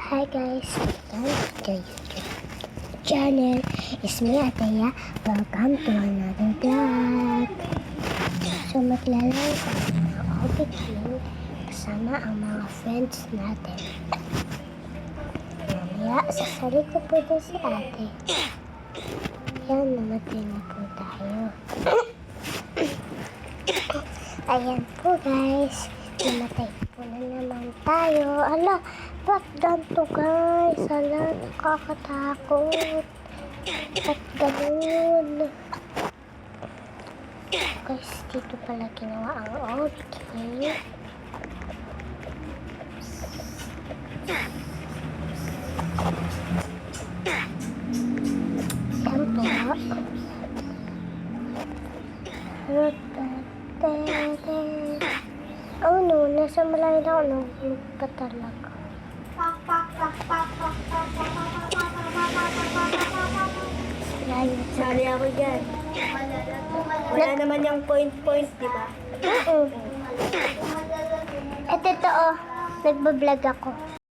Hi guys, welcome to YouTube channel. It's me, Ataya. Welcome to another vlog. So maglalaro kami ng Obit kasama ang mga friends natin. Mamaya, sasali ko po din si ate. Yan, namatay na po tayo. Ayan po guys, namatay po na naman tayo. Ala, ba't ganito guys? Ala, nakakatakot. Ba't ganun? Guys, dito pala ginawa ang okay. Yan po. Oh no, nasa malayo na ako nahulog pa talaga. Sali ako dyan. Wala naman yung point, di ba? Ito, nagbablog ako.